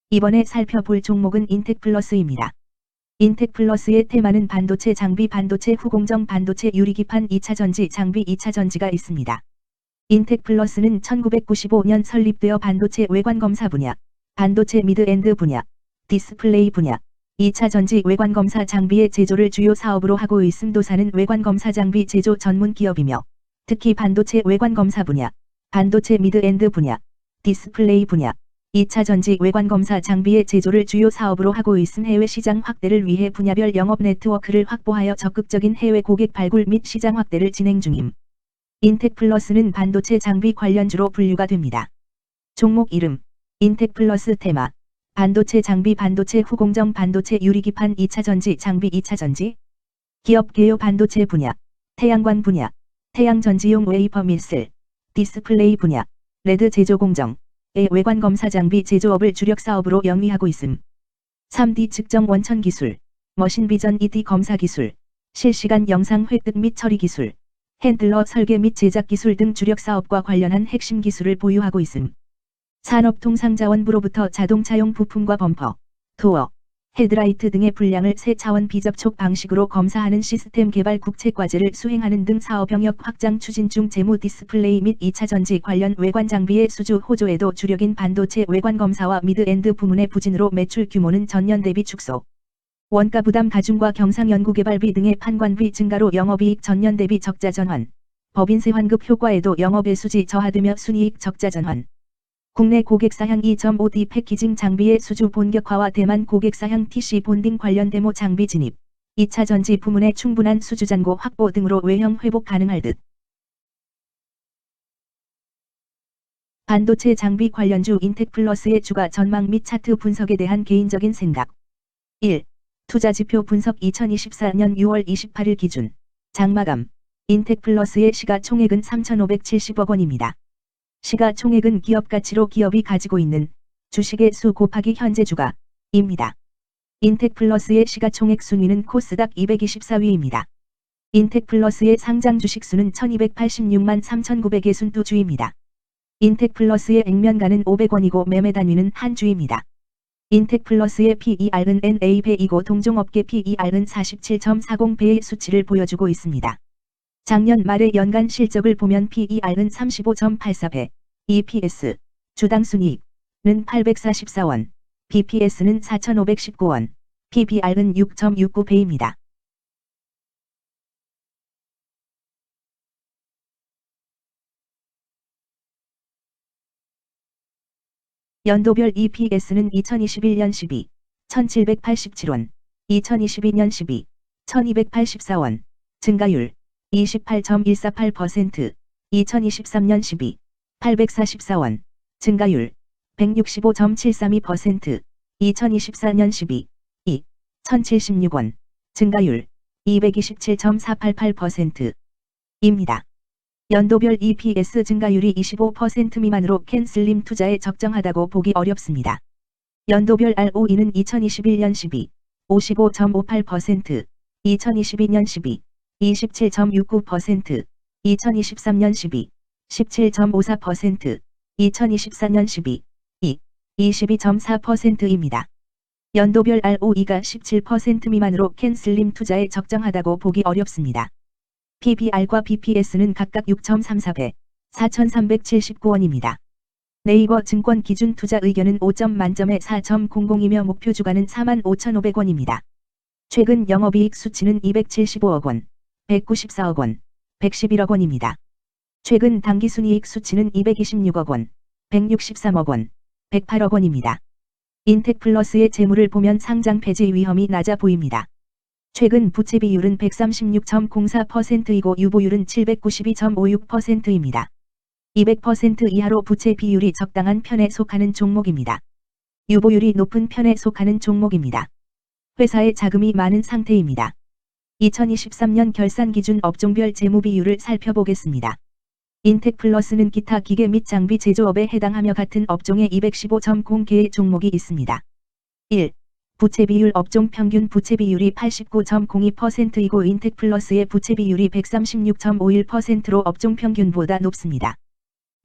이번에 살펴볼 종목은 인텍플러스입니다. 인텍플러스의 테마는 반도체 장비, 반도체 후공정, 반도체 유리기판, 2차전지 장비, 2차전지가 있습니다. 인텍플러스는 1995년 설립되어 반도체 외관검사 분야, 반도체 미드엔드 분야, 디스플레이 분야, 2차전지 외관검사 장비의 제조를 주요 사업으로 하고 있음. 도사는 외관검사 장비 제조 전문 기업이며 특히 반도체 외관검사 분야, 반도체 미드엔드 분야, 디스플레이 분야, 2차전지 외관검사 장비의 제조를 주요 사업으로 하고 있음. 해외 시장 확대를 위해 분야별 영업 네트워크를 확보하여 적극적인 해외 고객 발굴 및 시장 확대를 진행 중임. 인텍플러스는 반도체 장비 관련주로 분류가 됩니다. 종목 이름, 인텍플러스 테마, 반도체 장비, 반도체 후공정, 반도체 유리기판, 2차전지 장비, 2차전지 기업 개요, 반도체 분야, 태양광 분야, 태양전지용 웨이퍼 밀슬, 디스플레이 분야, 레드 제조 공정, 의 외관검사 장비 제조업을 주력 사업으로 영위하고 있음. 3D 측정 원천 기술, 머신 비전 2D 검사 기술, 실시간 영상 획득 및 처리 기술, 핸들러 설계 및 제작 기술 등 주력 사업과 관련한 핵심 기술을 보유하고 있음. 산업통상자원부로부터 자동차용 부품과 범퍼, 도어, 헤드라이트 등의 불량을 세 차원 비접촉 방식으로 검사하는 시스템 개발 국책과제를 수행하는 등 사업 영역 확장 추진 중. 재무 디스플레이 및 2차전지 관련 외관 장비의 수주 호조에도 주력인 반도체 외관 검사와 미드엔드 부문의 부진으로 매출 규모는 전년 대비 축소. 원가 부담 가중과 경상 연구개발비 등의 판관비 증가로 영업이익 전년 대비 적자 전환. 법인세 환급 효과에도 영업외수지 저하되며 순이익 적자 전환. 국내 고객사향 2.5D 패키징 장비의 수주 본격화와 대만 고객사향 TC 본딩 관련 데모 장비 진입, 2차전지 부문의 충분한 수주 잔고 확보 등으로 외형 회복 가능할 듯. 반도체 장비 관련주 인텍플러스의 주가 전망 및 차트 분석에 대한 개인적인 생각. 1. 투자지표 분석. 2024년 6월 28일 기준 장마감 인텍플러스의 시가총액은 3,570억 원입니다. 시가총액은 기업가치로 기업이 가지고 있는 주식의 수 곱하기 현재 주가입니다. 인텍플러스의 시가총액 순위는 코스닥 224위입니다. 인텍플러스의 상장 주식수는 1286만 3962주입니다. 인텍플러스의 액면가는 500원이고 매매 단위는 한 주입니다. 인텍플러스의 PER은 NA배이고 동종업계 PER은 47.40배의 수치를 보여주고 있습니다. 작년 말의 연간 실적을 보면 PER은 35.84배, EPS, 주당 순이익은 844원, BPS는 4,519원, PBR은 6.69배입니다. 연도별 EPS는 2021년 12, 1,787원, 2022년 12, 1,284원, 증가율 28.148%, 2023년 12, 844원, 증가율 165.732%, 2024년 12, 2, 1,076원, 증가율 227.488%입니다. 연도별 EPS 증가율이 25% 미만으로 캔슬림 투자에 적정하다고 보기 어렵습니다. 연도별 ROE는 2021년 12, 55.58%, 2022년 12, 27.69%, 2023년 12, 17.54%, 2024년 12, 2, 22.4%입니다. 연도별 ROE가 17% 미만으로 캔슬림 투자에 적정하다고 보기 어렵습니다. PBR과 BPS는 각각 6.34배, 4,379원입니다. 네이버 증권 기준 투자 의견은 5점 만점에 4.00이며 목표 주가는 45,500원입니다. 최근 영업이익 수치는 275억 원, 194억 원, 111억 원입니다. 최근 당기순이익 수치는 226억 원, 163억 원, 108억 원입니다. 인텍플러스의 재물을 보면 상장 폐지 위험이 낮아 보입니다. 최근 부채 비율은 136.04%이고 유보율은 792.56%입니다. 200% 이하로 부채 비율이 적당한 편에 속하는 종목입니다. 유보율이 높은 편에 속하는 종목입니다. 회사에 자금이 많은 상태입니다. 2023년 결산 기준 업종별 재무 비율을 살펴보겠습니다. 인텍플러스는 기타 기계 및 장비 제조업에 해당하며 같은 업종에 215.0개의 종목이 있습니다. 1. 부채 비율. 업종 평균 부채 비율이 89.02%이고 인텍플러스의 부채 비율이 136.51%로 업종 평균보다 높습니다.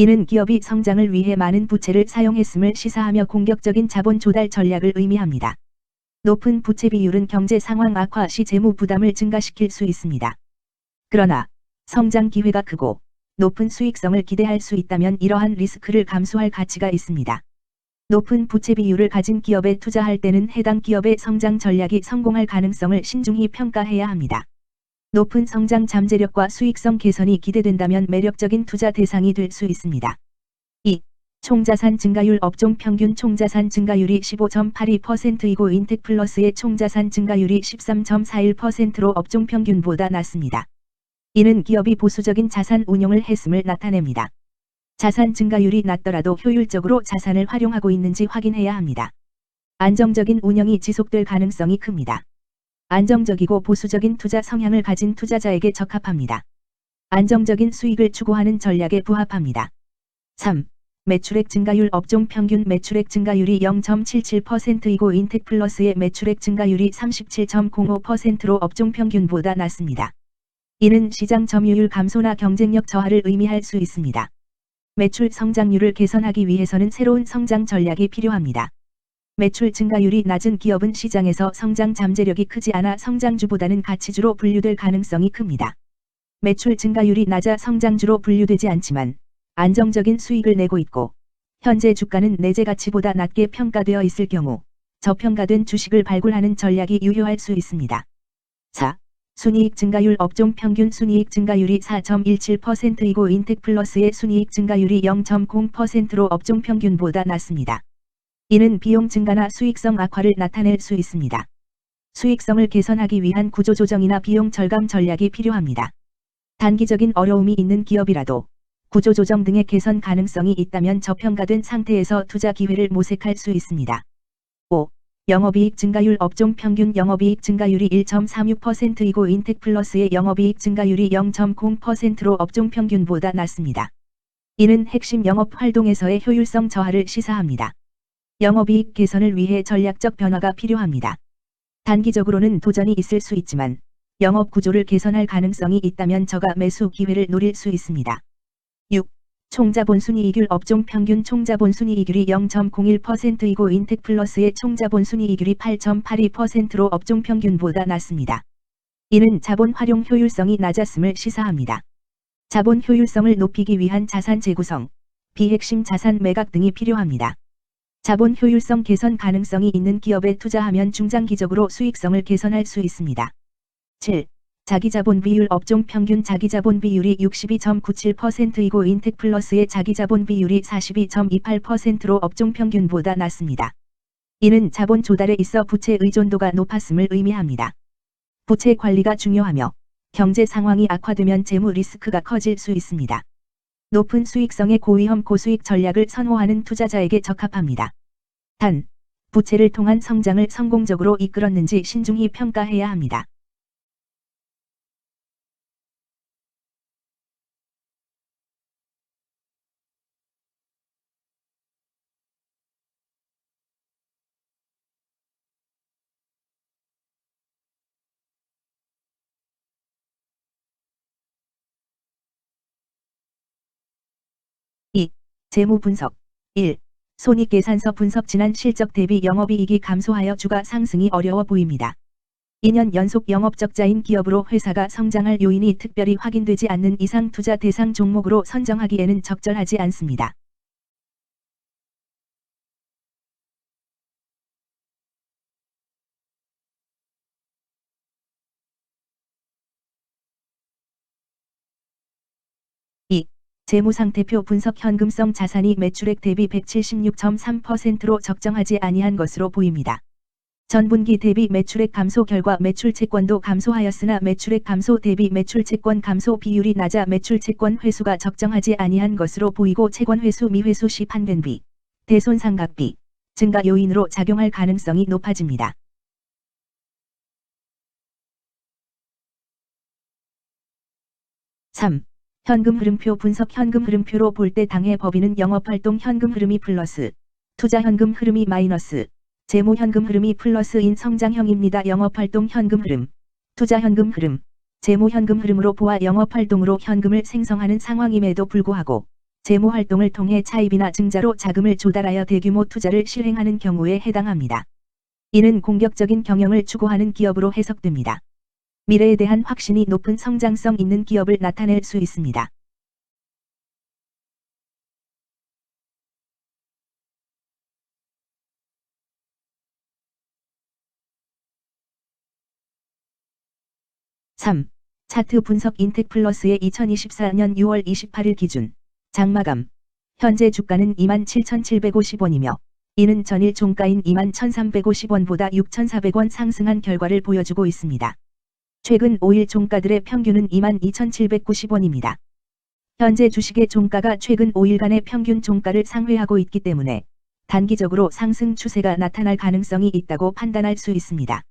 이는 기업이 성장을 위해 많은 부채를 사용했음을 시사하며 공격적인 자본 조달 전략을 의미합니다. 높은 부채 비율은 경제 상황 악화 시 재무 부담을 증가시킬 수 있습니다. 그러나 성장 기회가 크고 높은 수익성을 기대할 수 있다면 이러한 리스크를 감수할 가치가 있습니다. 높은 부채 비율을 가진 기업에 투자할 때는 해당 기업의 성장 전략이 성공할 가능성을 신중히 평가해야 합니다. 높은 성장 잠재력과 수익성 개선이 기대된다면 매력적인 투자 대상이 될 수 있습니다. 2. 총자산 증가율 업종 평균 총자산 증가율이 15.82%이고 인텍플러스의 총자산 증가율이 13.41%로 업종 평균보다 낮습니다. 이는 기업이 보수적인 자산 운용을 했음을 나타냅니다. 자산 증가율이 낮더라도 효율적으로 자산을 활용하고 있는지 확인해야 합니다. 안정적인 운영이 지속될 가능성이 큽니다. 안정적이고 보수적인 투자 성향을 가진 투자자에게 적합합니다. 안정적인 수익을 추구하는 전략에 부합합니다. 3. 매출액 증가율 업종 평균 매출액 증가율이 0.77%이고 인텍플러스의 매출액 증가율이 37.05%로 업종 평균보다 낮습니다. 이는 시장 점유율 감소나 경쟁력 저하를 의미할 수 있습니다. 매출 성장률을 개선하기 위해서는 새로운 성장 전략이 필요합니다. 매출 증가율이 낮은 기업은 시장에서 성장 잠재력이 크지 않아 성장주보다는 가치주로 분류될 가능성이 큽니다. 매출 증가율이 낮아 성장주로 분류되지 않지만 안정적인 수익을 내고 있고 현재 주가는 내재 가치보다 낮게 평가되어 있을 경우 저평가된 주식을 발굴하는 전략이 유효할 수 있습니다. 4. 순이익 증가율 업종 평균 순이익 증가율이 4.17%이고 인텍플러스의 순이익 증가율이 0.0%로 업종 평균보다 낮습니다. 이는 비용 증가나 수익성 악화를 나타낼 수 있습니다. 수익성을 개선하기 위한 구조조정이나 비용 절감 전략이 필요합니다. 단기적인 어려움이 있는 기업이라도 구조조정 등의 개선 가능성이 있다면 저평가된 상태에서 투자 기회를 모색할 수 있습니다. 5. 영업이익 증가율 업종 평균 영업이익 증가율이 1.36%이고 인텍플러스의 영업이익 증가율이 0.0%로 업종 평균보다 낮습니다. 이는 핵심 영업 활동에서의 효율성 저하를 시사합니다. 영업이익 개선을 위해 전략적 변화가 필요합니다. 단기적으로는 도전이 있을 수 있지만 영업 구조를 개선할 가능성이 있다면 저가 매수 기회를 노릴 수 있습니다. 6. 총자본순이익률 업종 평균 총자본순이익률이 0.01%이고 인텍플러스의 총자본순이익률이 8.82%로 업종 평균보다 낮습니다. 이는 자본 활용 효율성이 낮았음을 시사합니다. 자본 효율성을 높이기 위한 자산 재구성, 비핵심 자산 매각 등이 필요합니다. 자본 효율성 개선 가능성이 있는 기업에 투자하면 중장기적으로 수익성을 개선할 수 있습니다. 7. 자기자본 비율 업종 평균 자기자본 비율이 62.97%이고 인텍플러스의 자기자본 비율이 42.28%로 업종 평균보다 낮습니다. 이는 자본 조달에 있어 부채 의존도가 높았음을 의미합니다. 부채 관리가 중요하며 경제 상황이 악화되면 재무 리스크가 커질 수 있습니다. 높은 수익성의 고위험 고수익 전략을 선호하는 투자자에게 적합합니다. 단, 부채를 통한 성장을 성공적으로 이끌었는지 신중히 평가해야 합니다. 재무 분석 1. 손익계산서 분석 지난 실적 대비 영업이익이 감소하여 주가 상승이 어려워 보입니다. 2년 연속 영업적자인 기업으로 회사가 성장할 요인이 특별히 확인되지 않는 이상 투자 대상 종목으로 선정하기에는 적절하지 않습니다. 재무상태표 분석 현금성 자산이 매출액 대비 176.3%로 적정하지 아니한 것으로 보입니다. 전분기 대비 매출액 감소 결과 매출채권도 감소하였으나 매출액 감소 대비 매출채권 감소 비율이 낮아 매출채권 회수가 적정하지 아니한 것으로 보이고 채권회수 미회수 시 판변비, 대손상각비 증가 요인으로 작용할 가능성이 높아집니다. 3. 현금 흐름표 분석 현금 흐름표로 볼 때 당해 법인은 영업활동 현금 흐름이 플러스, 투자 현금 흐름이 마이너스, 재무 현금 흐름이 플러스인 성장형입니다. 영업활동 현금 흐름, 투자 현금 흐름, 재무 현금 흐름으로 보아 영업활동으로 현금을 생성하는 상황임에도 불구하고 재무활동을 통해 차입이나 증자로 자금을 조달하여 대규모 투자를 실행하는 경우에 해당합니다. 이는 공격적인 경영을 추구하는 기업으로 해석됩니다. 미래에 대한 확신이 높은 성장성 있는 기업을 나타낼 수 있습니다. (3) 차트 분석 인텍플러스의 2024년 6월 28일 기준 장마감 현재 주가는 27,750원이며 이는 전일 종가인 21,350원보다 6,400원 상승한 결과를 보여주고 있습니다. 최근 5일 종가들의 평균은 22,790원입니다. 현재 주식의 종가가 최근 5일간의 평균 종가를 상회하고 있기 때문에 단기적으로 상승 추세가 나타날 가능성이 있다고 판단할 수 있습니다.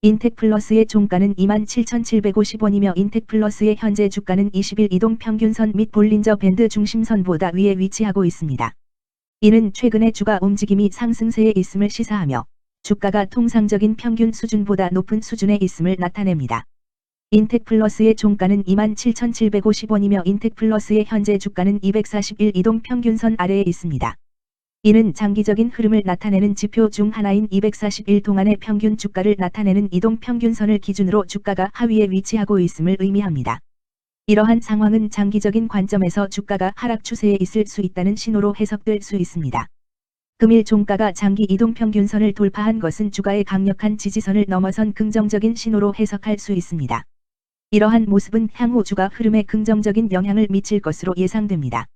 인텍플러스의 종가는 27,750원이며 인텍플러스의 현재 주가는 20일 이동평균선 및 볼린저 밴드 중심선보다 위에 위치하고 있습니다. 이는 최근의 주가 움직임이 상승세에 있음을 시사하며 주가가 통상적인 평균 수준보다 높은 수준에 있음을 나타냅니다. 인텍플러스의 종가는 27,750원이며 인텍플러스의 현재 주가는 241 이동평균선 아래에 있습니다. 이는 장기적인 흐름을 나타내는 지표 중 하나인 241 동안의 평균 주가를 나타내는 이동평균선을 기준으로 주가가 하위에 위치하고 있음을 의미합니다. 이러한 상황은 장기적인 관점에서 주가가 하락 추세에 있을 수 있다는 신호로 해석될 수 있습니다. 금일 종가가 장기 이동평균선을 돌파한 것은 주가의 강력한 지지선을 넘어선 긍정적인 신호로 해석할 수 있습니다. 이러한 모습은 향후 주가 흐름에 긍정적인 영향을 미칠 것으로 예상됩니다.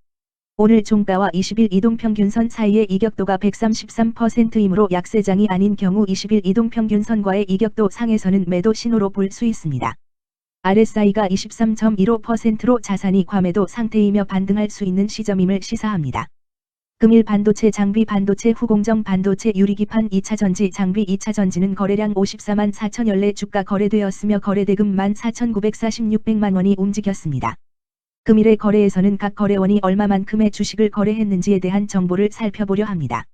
오늘 종가와 20일 이동평균선 사이의 이격도가 133%이므로 약세장이 아닌 경우 20일 이동평균선과의 이격도 상에서는 매도 신호로 볼 수 있습니다. RSI가 23.15%로 자산이 과매도 상태이며 반등할 수 있는 시점임을 시사합니다. 금일 반도체 장비 반도체 후공정 반도체 유리기판 2차전지 장비 2차전지는 거래량 54만 4천여 주가 거래되었으며 거래대금 14,946백만 원이 움직였습니다. 금일의 거래에서는 각 거래원이 얼마만큼의 주식을 거래했는지에 대한 정보를 살펴보려 합니다.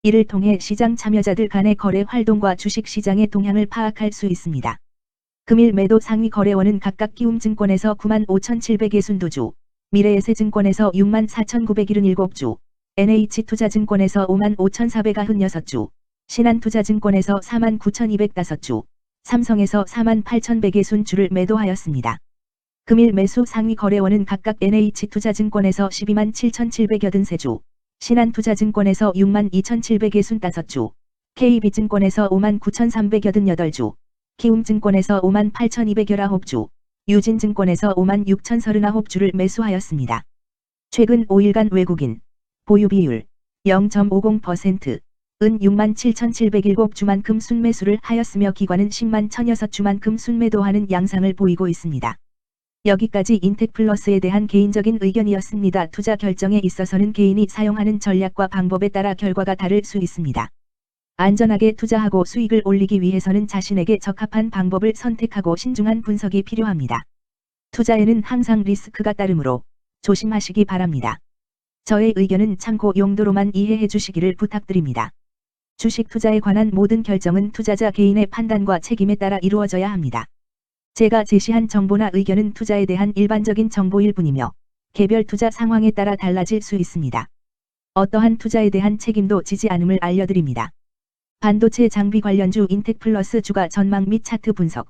이를 통해 시장 참여자들 간의 거래 활동과 주식 시장의 동향을 파악할 수 있습니다. 금일 매도 상위 거래원은 각각 키움증권에서 95,762주, 미래에셋증권에서 64,977주, NH투자증권에서 55,496주, 신한투자증권에서 49,205주, 삼성에서 48,160주를 매도하였습니다. 금일 매수 상위 거래원은 각각 NH투자증권에서 127,783주, 신한투자증권에서 62,765주, KB증권에서 59,388주, 키움증권에서 58,219주, 유진증권에서 56,039주를 매수하였습니다. 최근 5일간 외국인 보유 비율 0.50%, 은 67,707주만큼 순매수를 하였으며 기관은 10만 1,006주만큼 순매도하는 양상을 보이고 있습니다. 여기까지 인텍플러스에 대한 개인적인 의견이었습니다. 투자 결정에 있어서는 개인이 사용하는 전략과 방법에 따라 결과가 다를 수 있습니다. 안전하게 투자하고 수익을 올리기 위해서는 자신에게 적합한 방법을 선택하고 신중한 분석이 필요합니다. 투자에는 항상 리스크가 따르므로 조심하시기 바랍니다. 저의 의견은 참고 용도로만 이해해 주시기를 부탁드립니다. 주식 투자에 관한 모든 결정은 투자자 개인의 판단과 책임에 따라 이루어져야 합니다. 제가 제시한 정보나 의견은 투자에 대한 일반적인 정보일 뿐이며 개별 투자 상황에 따라 달라질 수 있습니다. 어떠한 투자에 대한 책임도 지지 않음을 알려드립니다. 반도체 장비 관련주 인텍플러스 주가 전망 및 차트 분석.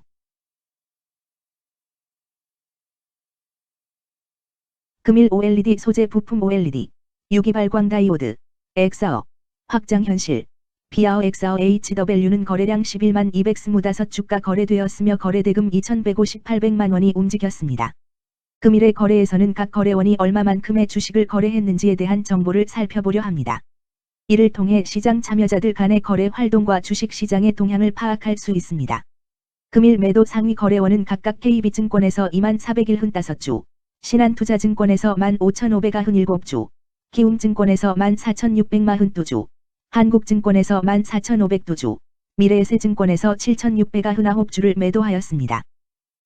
금일 OLED 소재 부품 OLED, 유기발광 다이오드, 엑사어, 확장현실, 비아어 엑사어 HW는 거래량 11만 225주가 거래되었으며 거래대금 2,158백만 원이 움직였습니다. 금일의 거래에서는 각 거래원이 얼마만큼의 주식을 거래했는지에 대한 정보를 살펴보려 합니다. 이를 통해 시장 참여자들 간의 거래 활동과 주식 시장의 동향을 파악할 수 있습니다. 금일 매도 상위 거래원은 각각 KB증권에서 24,105주, 신한투자증권에서 15,597주, 키움증권에서 14,642주, 한국증권에서 14,502주, 미래에셋증권에서 7,699주를 매도하였습니다.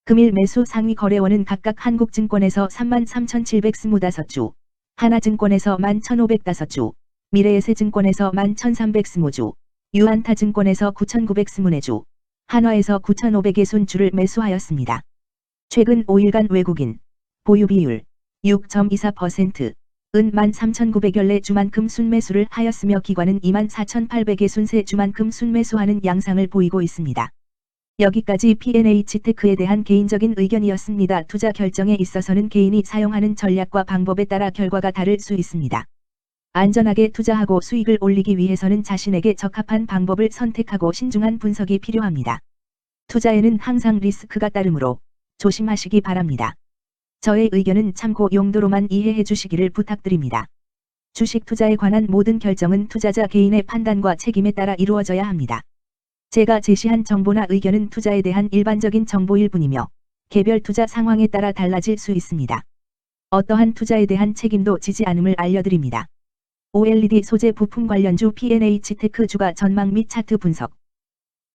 금일 매수 상위 거래원은 각각 한국증권에서 33,725주, 하나증권에서 11,505주, 미래에셋증권에서 11,325주, 유한타증권에서 9,924주, 한화에서 9,560주를 매수하였습니다. 최근 5일간 외국인 보유 비율 6.24%, 은 13,900여래 주만큼 순매수를 하였으며 기관은 24,800의 순세 주만큼 순매수하는 양상을 보이고 있습니다. 여기까지 P&H테크에 대한 개인적인 의견이었습니다. 투자 결정에 있어서는 개인이 사용하는 전략과 방법에 따라 결과가 다를 수 있습니다. 안전하게 투자하고 수익을 올리기 위해서는 자신에게 적합한 방법을 선택하고 신중한 분석이 필요합니다. 투자에는 항상 리스크가 따르므로 조심하시기 바랍니다. 저의 의견은 참고 용도로만 이해해 주시기를 부탁드립니다. 주식 투자에 관한 모든 결정은 투자자 개인의 판단과 책임에 따라 이루어져야 합니다. 제가 제시한 정보나 의견은 투자에 대한 일반적인 정보일 뿐이며 개별 투자 상황에 따라 달라질 수 있습니다. 어떠한 투자에 대한 책임도 지지 않음을 알려드립니다. OLED 소재 부품 관련주 P&H테크 주가 전망 및 차트 분석